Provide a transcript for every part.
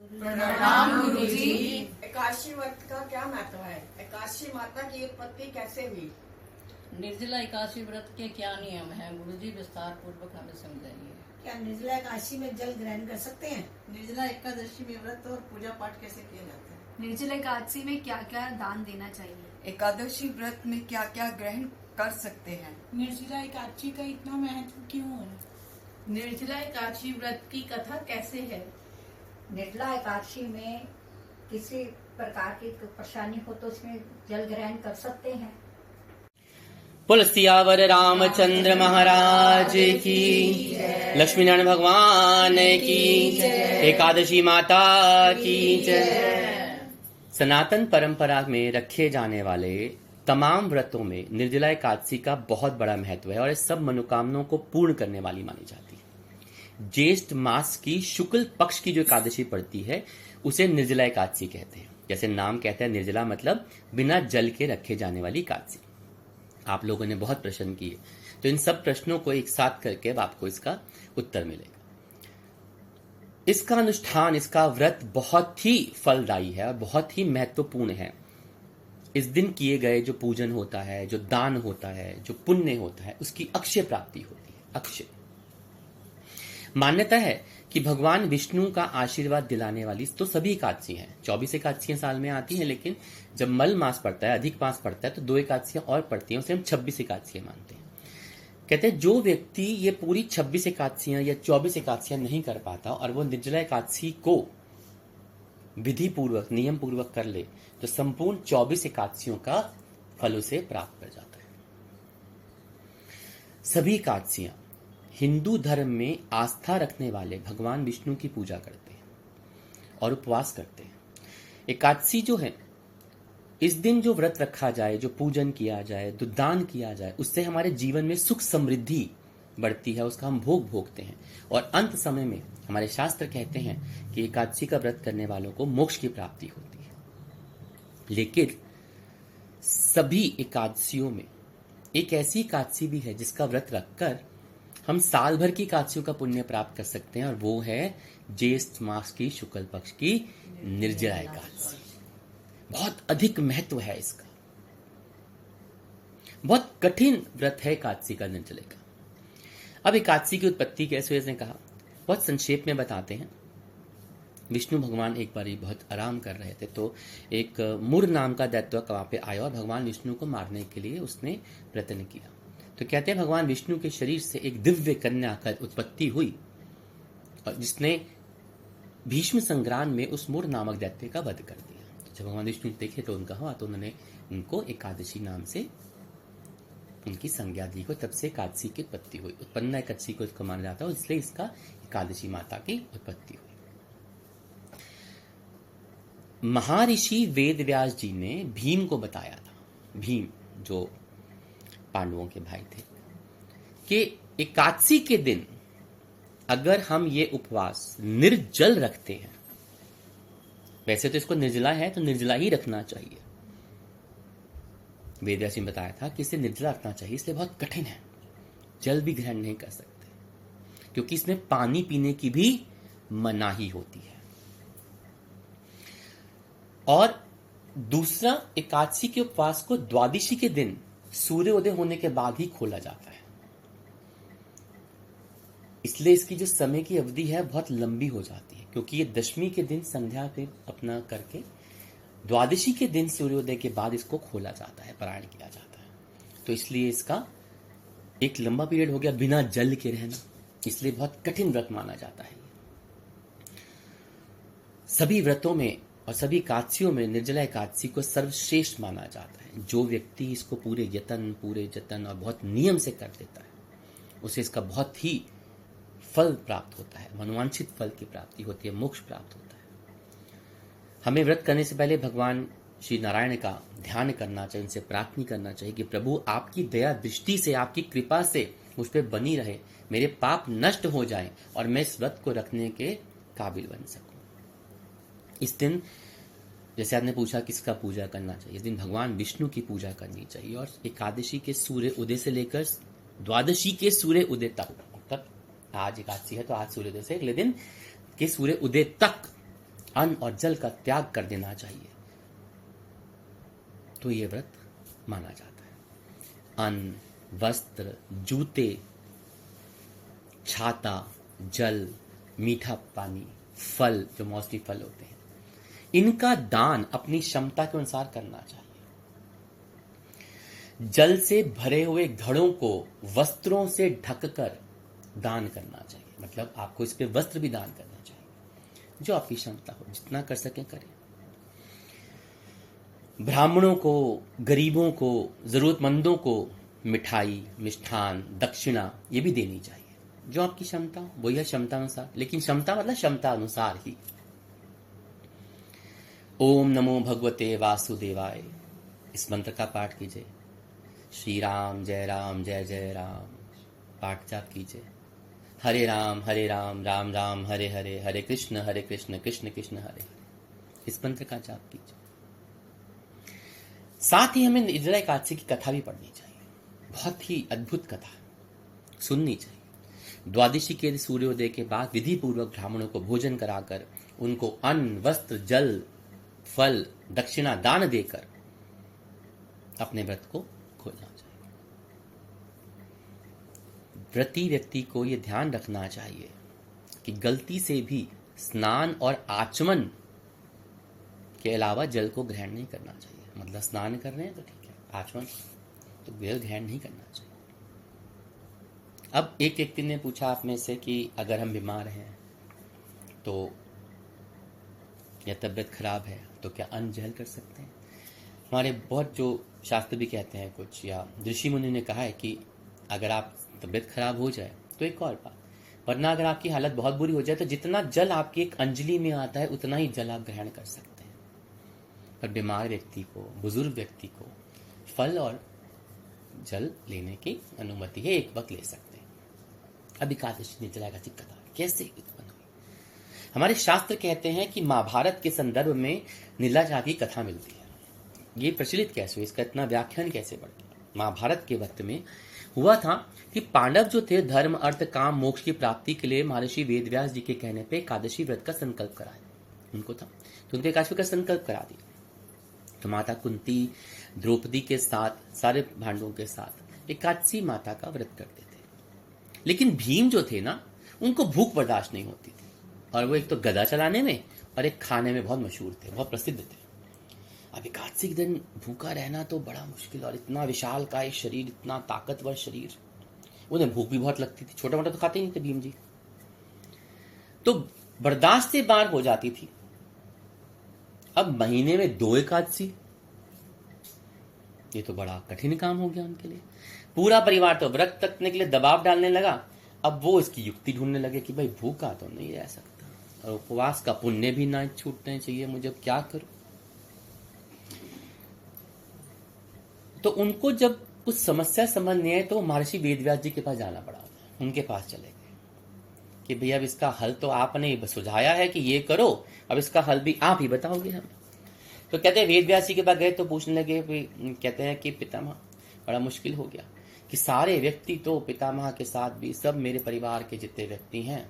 प्रणाम गुरुजी। एकादशी व्रत का क्या महत्व है? एकादशी माता की उत्पत्ति कैसे हुई? निर्जला एकादशी व्रत के क्या नियम हैं गुरुजी, विस्तार पूर्वक हमें समझाइए। क्या निर्जला एकादशी में जल ग्रहण कर सकते हैं? निर्जला एकादशी में व्रत और पूजा पाठ कैसे किया जाता है? निर्जला एकादशी में क्या क्या दान देना चाहिए? एकादशी व्रत में क्या क्या ग्रहण कर सकते हैं? निर्जला एकादशी का इतना महत्व क्यों है? निर्जला एकादशी व्रत की कथा कैसे है? निर्जला एकादशी में किसी प्रकार की परेशानी हो तो उसमें जल ग्रहण कर सकते हैं। बोल सियावर रामचंद्र महाराज की, लक्ष्मी नारायण भगवान की, एकादशी माता की जय। सनातन परंपरा में रखे जाने वाले तमाम व्रतों में निर्जला एकादशी का बहुत बड़ा महत्व है और इस सब मनोकामनाओं को पूर्ण करने वाली मानी जाती है। ज्येष्ठ मास की शुक्ल पक्ष की जो एकादशी पड़ती है उसे निर्जला एकादशी कहते हैं। जैसे नाम कहता है निर्जला मतलब बिना जल के रखे जाने वाली एकादशी। आप लोगों ने बहुत प्रश्न किए, तो इन सब प्रश्नों को एक साथ करके अब आपको इसका उत्तर मिलेगा। इसका अनुष्ठान, इसका व्रत बहुत ही फलदायी है और बहुत ही महत्वपूर्ण है। इस दिन किए गए जो पूजन होता है, जो दान होता है, जो पुण्य होता है, उसकी अक्षय प्राप्ति होती है। अक्षय मान्यता है कि भगवान विष्णु का आशीर्वाद दिलाने वाली तो सभी एकादशी हैं। 24 एकादशियां साल में आती हैं, लेकिन जब मल मास पड़ता है, अधिक मास पड़ता है, तो 2 एकादशियां और पड़ती हैं, उसे हम 26 एकादशियां मानते हैं। कहते हैं जो व्यक्ति ये पूरी 26 एकादशियां या 24 एकादशियां नहीं कर पाता और वो निर्जला एकादशी को विधि पूर्वक, नियम पूर्वक कर ले, तो संपूर्ण 24 एकादशियों का फल उसे प्राप्त कर जाता है। सभी एकादशियां हिंदू धर्म में आस्था रखने वाले भगवान विष्णु की पूजा करते हैं और उपवास करते हैं। एकादशी जो है, इस दिन जो व्रत रखा जाए, जो पूजन किया जाए, जो दान किया जाए, उससे हमारे जीवन में सुख समृद्धि बढ़ती है, उसका हम भोग भोगते हैं और अंत समय में हमारे शास्त्र कहते हैं कि एकादशी का व्रत करने वालों को मोक्ष की प्राप्ति होती है। लेकिन सभी एकादशियों में एक ऐसी एकादशी भी है जिसका व्रत रखकर हम साल भर की एकादशियों का पुण्य प्राप्त कर सकते हैं, और वो है ज्येष्ठ मास की शुक्ल पक्ष की निर्जला एकादशी। बहुत अधिक महत्व है इसका। बहुत कठिन व्रत है एकादशी का, निर्जला का। अब एकादशी की उत्पत्ति कैसे हुई, इसने कहा, बहुत संक्षेप में बताते हैं। विष्णु भगवान एक बार बहुत आराम कर रहे थे, तो एक मुर नाम का दैत्य वहां पे आया और भगवान विष्णु को मारने के लिए उसने प्रयत्न किया। तो कहते हैं भगवान विष्णु के शरीर से एक दिव्य कन्या का उत्पत्ति हुई और जिसने भीष्म संग्राम में उस मुर नामक दैत्य का वध कर दिया। तो जब भगवान विष्णु देखे तो उनका हुआ, तो उन्होंने उनको एकादशी नाम से उनकी संज्ञा दी को, तब से एकादशी की उत्पत्ति हुई। उत्पन्न एकादशी को इसको माना जाता है, इसलिए इसका एकादशी माता की उत्पत्ति हुई। महर्षि वेद व्यास जी ने भीम को बताया था, भीम जो पांडवों के भाई थे, कि एकादशी के दिन अगर हम ये उपवास निर्जल रखते हैं, वैसे तो इसको निर्जला है तो निर्जला ही रखना चाहिए, वेद व्यास जी ने बताया था कि इसे निर्जला रखना चाहिए, इसलिए बहुत कठिन है, जल भी ग्रहण नहीं कर सकते क्योंकि इसमें पानी पीने की भी मनाही होती है। और दूसरा, एकादशी के उपवास को द्वादशी के दिन सूर्योदय होने के बाद ही खोला जाता है, इसलिए इसकी जो समय की अवधि है बहुत लंबी हो जाती है, क्योंकि ये दशमी के दिन संध्या पे अपना करके द्वादशी के दिन सूर्योदय के बाद इसको खोला जाता है, पारायण किया जाता है। तो इसलिए इसका एक लंबा पीरियड हो गया बिना जल के रहना, इसलिए बहुत कठिन व्रत माना जाता है। सभी व्रतों में और सभी एकादशियों में निर्जला एकादशी को सर्वश्रेष्ठ माना जाता है। जो व्यक्ति इसको पूरे जतन और बहुत नियम से कर देता है, उसे इसका बहुत ही फल प्राप्त होता है, मनोवांछित फल की प्राप्ति होती है, मोक्ष प्राप्त होता है। हमें व्रत करने से पहले भगवान श्री नारायण का ध्यान करना चाहिए, उनसे प्रार्थना करना चाहिए कि प्रभु आपकी दया दृष्टि से, आपकी कृपा से मुझ पर बनी रहे, मेरे पाप नष्ट हो जाएं और मैं इस व्रत को रखने के काबिल बन सकूं। इस दिन, जैसे आपने पूछा किसका पूजा करना चाहिए, इस दिन भगवान विष्णु की पूजा करनी चाहिए और एकादशी के सूर्य उदय से लेकर द्वादशी के सूर्य उदय तक, आज एकादशी है तो आज सूर्योदय से अगले दिन के सूर्य उदय तक अन्न और जल का त्याग कर देना चाहिए, तो ये व्रत माना जाता है। अन्न, वस्त्र, जूते, छाता, जल, मीठा पानी, फल, जो मौसमी फल होते हैं, इनका दान अपनी क्षमता के अनुसार करना चाहिए। जल से भरे हुए घड़ों को वस्त्रों से ढककर दान करना चाहिए, मतलब आपको इस पे वस्त्र भी दान करना चाहिए, जो आपकी क्षमता हो, जितना कर सकें करें। ब्राह्मणों को, गरीबों को, जरूरतमंदों को मिठाई, मिष्ठान, दक्षिणा ये भी देनी चाहिए, जो आपकी क्षमता हो, वही है क्षमता अनुसार, लेकिन क्षमता मतलब क्षमता अनुसार ही। ओम नमो भगवते वासुदेवाय, इस मंत्र का पाठ कीजिए। श्री राम जय जय राम पाठ जाप कीजिए। हरे राम राम राम हरे हरे, हरे कृष्ण कृष्ण कृष्ण हरे हरे, इस मंत्र का जाप कीजिए। साथ ही हमें निर्जला एकादशी की कथा भी पढ़नी चाहिए, बहुत ही अद्भुत कथा सुननी चाहिए। द्वादशी के सूर्योदय के बाद विधि पूर्वक ब्राह्मणों को भोजन कराकर उनको अन्न, वस्त्र, जल, फल, दक्षिणा दान देकर अपने व्रत को खोलना चाहिए। व्रती व्यक्ति को यह ध्यान रखना चाहिए कि गलती से भी स्नान और आचमन के अलावा जल को ग्रहण नहीं करना चाहिए। मतलब स्नान कर रहे हैं तो ठीक है, आचमन तो जल ग्रहण नहीं करना चाहिए। अब एक व्यक्ति ने पूछा आप में से कि अगर हम बीमार हैं तो या तबीयत खराब है तो क्या अन्न जहल कर सकते हैं? हमारे बहुत जो शास्त्र भी कहते हैं कुछ, या ऋषि मुनि ने कहा है कि अगर आप तबीयत खराब हो जाए तो एक और बात, वरना अगर आपकी हालत बहुत बुरी हो जाए तो जितना जल आपकी एक अंजलि में आता है उतना ही जल आप ग्रहण कर सकते हैं। पर बीमार व्यक्ति को, बुजुर्ग व्यक्ति को फल और जल लेने की अनुमति है, एक वक्त ले सकते हैं। अब एकादशी निर्जला एकादशी कथा कैसे उत्पन्न हुई? हमारे शास्त्र कहते हैं कि महाभारत के संदर्भ में नीलाचार की कथा मिलती है। ये प्रचलित कैसे हुई, इसका इतना व्याख्यान कैसे बढ़ गया? महाभारत के वक्त में हुआ था कि पांडव जो थे धर्म, अर्थ, काम, मोक्ष की प्राप्ति के लिए महर्षि वेदव्यास जी के कहने पे एकादशी व्रत का संकल्प कराया उनको था, तो उनके एकादशी का संकल्प करा दिया। तो माता कुंती द्रौपदी के साथ, सारे भांडवों के साथ एकादशी माता का व्रत करते थे। लेकिन भीम जो थे ना, उनको भूख बर्दाश्त नहीं होती थी, और वो एक तो गदा चलाने में और एक खाने में बहुत मशहूर थे, बहुत प्रसिद्ध थे। अब एकादशी के दिन भूखा रहना तो बड़ा मुश्किल, और इतना विशाल का एक शरीर, इतना ताकतवर शरीर, उन्हें भूख भी बहुत लगती थी, छोटा मोटा तो खाते ही नहीं थे भीम जी, तो बर्दाश्त से बाहर हो जाती थी। अब महीने में 2 एकादशी, ये तो बड़ा कठिन काम हो गया उनके लिए। पूरा परिवार तो व्रत रखने के लिए दबाव डालने लगा। अब वो इसकी युक्ति ढूंढने लगे कि भाई भूखा तो नहीं रह सकता, और उपवास का पुण्य भी ना छूटने चाहिए, मुझे क्या करूं? तो उनको जब कुछ समस्या समझ नहीं आए तो महर्षि वेदव्यास जी के पास जाना पड़ा, उनके पास चले गए कि भैया अब इसका हल तो आपने सुझाया है कि ये करो, अब इसका हल भी आप ही बताओगे हमें। तो कहते हैं वेदव्यास जी के पास गए तो पूछने लगे, कहते हैं कि पितामह बड़ा मुश्किल हो गया कि सारे व्यक्ति तो पितामह के साथ भी सब मेरे परिवार के जितने व्यक्ति हैं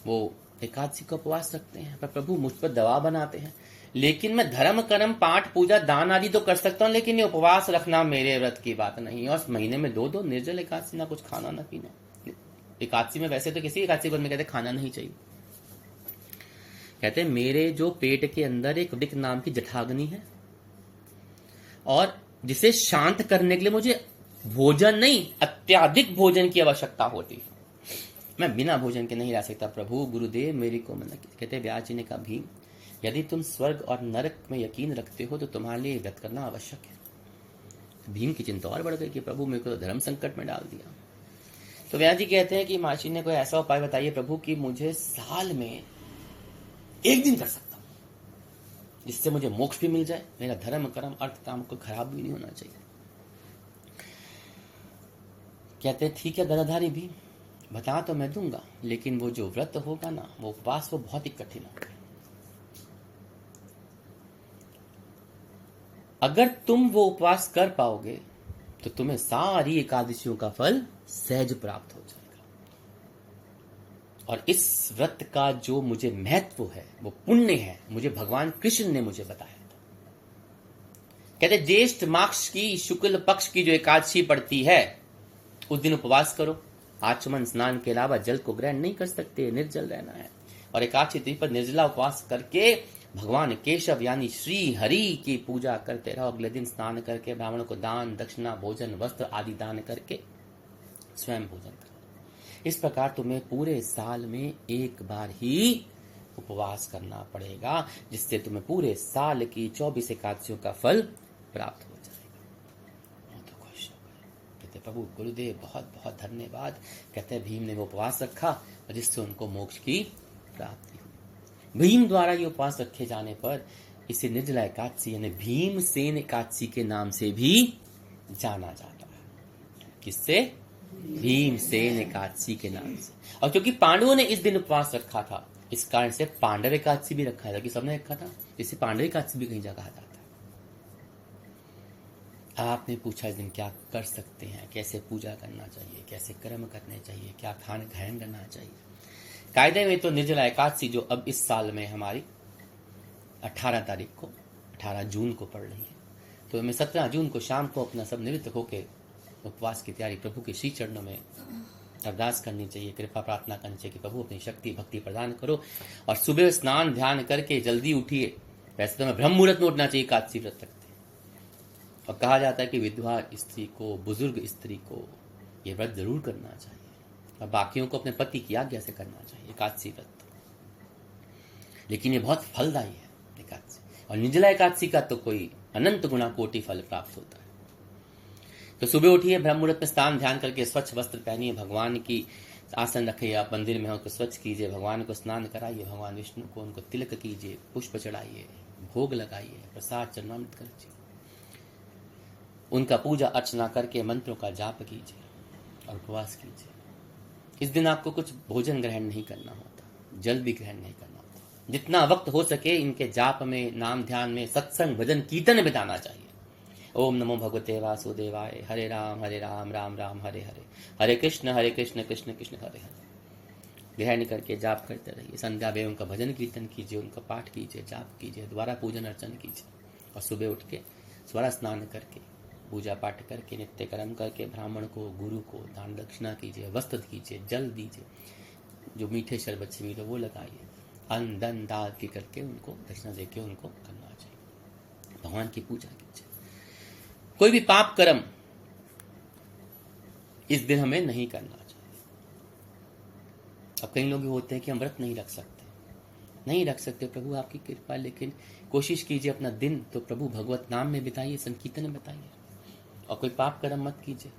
वो एकादशी का उपवास रखते हैं, पर प्रभु मुझ पर दबाव बनाते हैं। लेकिन मैं धर्म, कर्म, पाठ, पूजा, दान आदि तो कर सकता हूँ, लेकिन ये उपवास रखना मेरे व्रत की बात नहीं है। और महीने में 2 निर्जल एकादशी, ना कुछ खाना ना पीना। एकादशी में वैसे तो किसी एकादशी में कहते खाना नहीं चाहिए। कहते मेरे जो पेट के अंदर एक वृक नाम की जठाग्नि है, और जिसे शांत करने के लिए मुझे भोजन नहीं, अत्याधिक भोजन की आवश्यकता होती है। मैं बिना भोजन के नहीं रह सकता प्रभु, गुरुदेव मेरी को मना कीजिए। कहते व्यास जी ने कहा भीम, यदि तुम स्वर्ग और नरक में यकीन रखते हो तो तुम्हारे लिए व्रत करना आवश्यक है। भीम की चिंता और बढ़ गई कि प्रभु मेरे को तो धर्म संकट में डाल दिया। तो व्यास जी कहते हैं कि महर्षि ने कोई ऐसा उपाय बताइए प्रभु कि मुझे साल में 1 दिन कर सकता हूं, जिससे मुझे मोक्ष भी मिल जाए, मेरा धर्म, कर्म, अर्थ, काम को खराब भी नहीं होना चाहिए। कहते हैं ठीक है गदाधारी भी, बता तो मैं दूंगा, लेकिन वो जो व्रत होगा ना, वो उपवास, वो बहुत ही कठिन होगा। अगर तुम वो उपवास कर पाओगे तो तुम्हें सारी एकादशियों का फल सहज प्राप्त हो जाएगा। और इस व्रत का जो मुझे महत्व है, वो पुण्य है, मुझे भगवान कृष्ण ने मुझे बताया था। कहते ज्येष्ठ मास की शुक्ल पक्ष की जो एकादशी पड़ती है, उस दिन उपवास करो। आचमन स्नान के अलावा जल को ग्रहण नहीं कर सकते, निर्जल रहना है। और एकादशी तिथि पर निर्जला उपवास करके भगवान केशव यानी श्री हरि की पूजा करते रहो। अगले दिन स्नान करके ब्राह्मणों को दान, दक्षिणा, भोजन, वस्त्र आदि दान करके स्वयं भोजन करो। इस प्रकार तुम्हें पूरे साल में एक बार ही उपवास करना पड़ेगा, जिससे तुम्हें पूरे साल की 24 एकादशियों का फल प्राप्त हो जाएगा। तो खुश हो गए, कहते प्रभु गुरुदेव बहुत बहुत धन्यवाद। कहते भीम ने वो उपवास रखा और जिससे उनको मोक्ष की प्राप्ति हुई। भीम द्वारा ये उपवास रखे जाने पर इसे निर्जला एकादशी यानी भीमसेन एकादशी के नाम से भी जाना जाता है। किससे? भीमसेन एकादशी के नाम से। और क्योंकि पांडवों ने इस दिन उपवास रखा था, इस कारण से पांडव एकादशी भी रखा था, कि सबने रखा था, इसे पांडव एकादशी भी कहीं जगह जाता है। आपने पूछा इस दिन क्या कर सकते हैं, कैसे पूजा करना चाहिए, कैसे कर्म करने चाहिए, क्या खान ग्रहण करना चाहिए। कायदे में तो निर्जला एकादशी जो अब इस साल में हमारी 18 तारीख को 18 जून को पड़ रही है, तो हमें 17 जून को शाम को अपना सब निवृत्त होकर उपवास की तैयारी प्रभु के श्री चरणों में अरदास करनी चाहिए, कृपा प्रार्थना करनी चाहिए कि प्रभु अपनी शक्ति भक्ति प्रदान करो। और सुबह स्नान ध्यान करके जल्दी उठिए। वैसे तो हमें ब्रह्म मुहूर्त में उठना चाहिए एकादशी व्रत रखते हैं। और कहा जाता है कि विधवा स्त्री को, बुजुर्ग स्त्री को ये व्रत जरूर करना चाहिए, और बाकियों को अपने पति की आज्ञा से करना चाहिए एकादशी व्रत। लेकिन ये बहुत फलदायी है एकादशी। और निर्जला एकादशी का तो कोई अनंत गुना कोटि फल प्राप्त होता है। तो सुबह उठिए, ब्रह्म मुहूर्त में स्नान ध्यान करके स्वच्छ वस्त्र पहनिए, भगवान की आसन रखिए, आप मंदिर में हो तो स्वच्छ कीजिए, भगवान को स्नान कराइए, भगवान विष्णु को उनको तिलक कीजिए, पुष्प चढ़ाइए, भोग लगाइए, प्रसाद चरणामृत करिए, उनका पूजा अर्चना करके मंत्रों का जाप कीजिए और उपवास कीजिए। इस दिन आपको कुछ भोजन ग्रहण नहीं करना होता, जल भी ग्रहण नहीं करना होता। जितना वक्त हो सके इनके जाप में, नाम ध्यान में, सत्संग भजन कीर्तन बिताना चाहिए। ओम नमो भगवते वासुदेवाय, हरे राम राम राम हरे हरे, हरे कृष्ण कृष्ण कृष्ण हरे हरे। ग्रहण करके जाप करते रहिए। संध्या वे उनका भजन कीर्तन कीजिए, उनका पाठ कीजिए, जाप कीजिए, द्वारा पूजन अर्चन कीजिए। और सुबह उठ के स्वरा स्नान करके, पूजा पाठ करके, नित्य कर्म करके, ब्राह्मण को, गुरु को दान दक्षिणा कीजिए, वस्त्र कीजिए, जल दीजिए, जो मीठे शरबत से मीठे वो लगाइए, अन्न धन दाल की करके उनको दक्षिणा देके उनको करना चाहिए। भगवान की पूजा कीजिए। कोई भी पाप कर्म इस दिन हमें नहीं करना चाहिए। अब कई लोग होते हैं कि हम व्रत नहीं रख सकते, प्रभु आपकी कृपा, लेकिन कोशिश कीजिए अपना दिन तो प्रभु भगवत नाम में बिताइए, संकीर्तन में बिताइए, और कोई पाप कर्म मत कीजिए।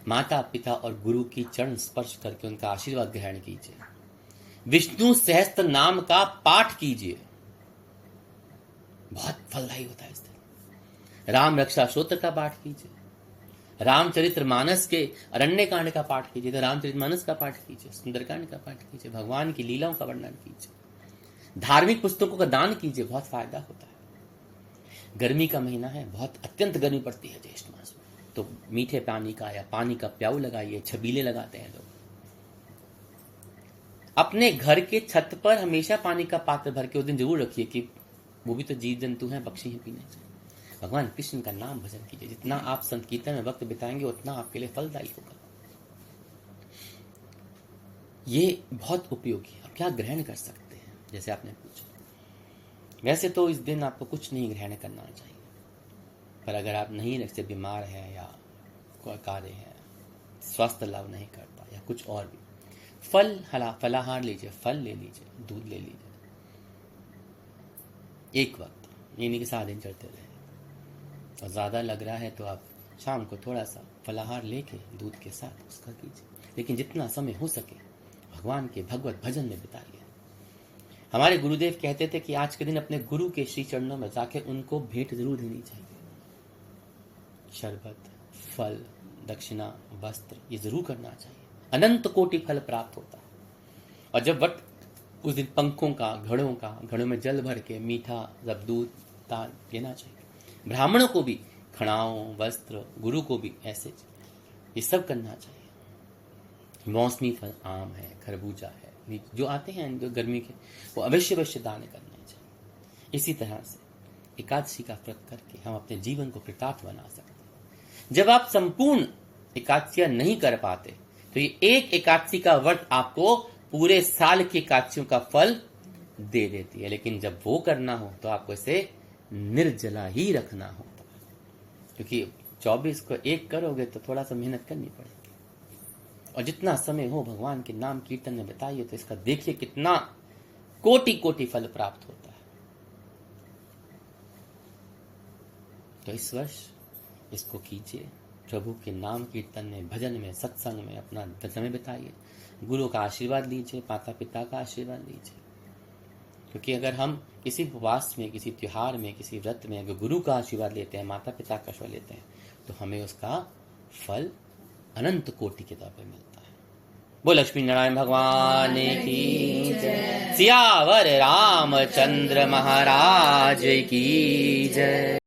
माता पिता और गुरु की चरण स्पर्श करके उनका आशीर्वाद ग्रहण कीजिए। विष्णु सहस्त्र नाम का पाठ कीजिए, बहुत फलदायी होता है इस दिन। राम रक्षा स्तोत्र का पाठ कीजिए, रामचरित्र मानस के अरण्य कांड का पाठ कीजिए, तो रामचरित्र मानस का पाठ कीजिए, सुंदरकांड का पाठ कीजिए, भगवान की लीलाओं का वर्णन कीजिए, धार्मिक पुस्तकों का दान कीजिए, बहुत फायदा होता है। गर्मी का महीना है, बहुत अत्यंत गर्मी पड़ती है ज्येष्ठ मास में, तो मीठे पानी का या पानी का प्याऊ लगाइए, छबीले लगाते हैं लोग। अपने घर के छत पर हमेशा पानी का पात्र भर के उस दिन जरूर रखिए, कि वो भी तो जीव जंतु हैं, पक्षी हैं, पीने चाहिए। भगवान कृष्ण का नाम भजन कीजिए। जितना आप संकीर्तन में वक्त बिताएंगे उतना आपके लिए फलदायी होगा। ये बहुत उपयोगी है। आप क्या ग्रहण कर सकते हैं, जैसे आपने पूछा। वैसे तो इस दिन आपको कुछ नहीं ग्रहण करना चाहिए, पर अगर आप नहीं रखते, बीमार हैं या कोई कार्य है, स्वास्थ्य लाभ नहीं करता या कुछ और भी, फलाहार लीजिए, फल ले लीजिए, दूध ले लीजिए एक वक्त, ये नहीं कि 7 दिन चलते रहे। और ज़्यादा लग रहा है तो आप शाम को थोड़ा सा फलाहार लेके दूध के साथ उसका कीजिए, लेकिन जितना समय हो सके भगवान के भगवत भजन में बिताइए। हमारे गुरुदेव कहते थे कि आज के दिन अपने गुरु के श्री चरणों में जाके उनको भेंट जरूर देनी चाहिए। शरबत, फल, दक्षिणा, वस्त्र, ये जरूर करना चाहिए। अनंत कोटि फल प्राप्त होता है। और जब वट उस दिन पंखों का, घड़ों में जल भर के मीठा जब दूध दान देना चाहिए। ब्राह्मणों को भी खड़ाओं, वस्त्र, गुरु को भी ऐसे, ये सब करना चाहिए। मौसमी फल आम है, खरबूजा है, जो आते हैं जो गर्मी के, वो अवश्य दान करने चाहिए। इसी तरह से एकादशी का व्रत करके हम अपने जीवन को कृतार्थ बना सकते हैं। जब आप संपूर्ण एकादशियां नहीं कर पाते तो ये एक एकादशी का व्रत आपको पूरे साल की एकादशियों का फल दे देती है, लेकिन जब वो करना हो तो आपको इसे निर्जला ही रखना होता है, क्योंकि 24 को 1 करोगे तो थोड़ा सा मेहनत करनी पड़ेगी। और जितना समय हो भगवान के नाम कीर्तन में बताइए तो इसका देखिए कितना कोटि कोटि फल प्राप्त होता है। तो इस वर्ष इसको कीजिए, प्रभु के नाम कीर्तन में, भजन में, सत्संग में अपना समय बिताइए, गुरु का आशीर्वाद लीजिए, माता पिता का आशीर्वाद लीजिए। क्योंकि अगर हम किसी उपवास में, किसी त्योहार में, किसी व्रत में अगर गुरु का आशीर्वाद लेते हैं, माता पिता का आशीर्वाद लेते हैं, तो हमें उसका फल अनंत कोटि के तौर पर मिलता है। बोल लक्ष्मी नारायण भगवान की जय, सियावर रामचंद्र महाराज की जय।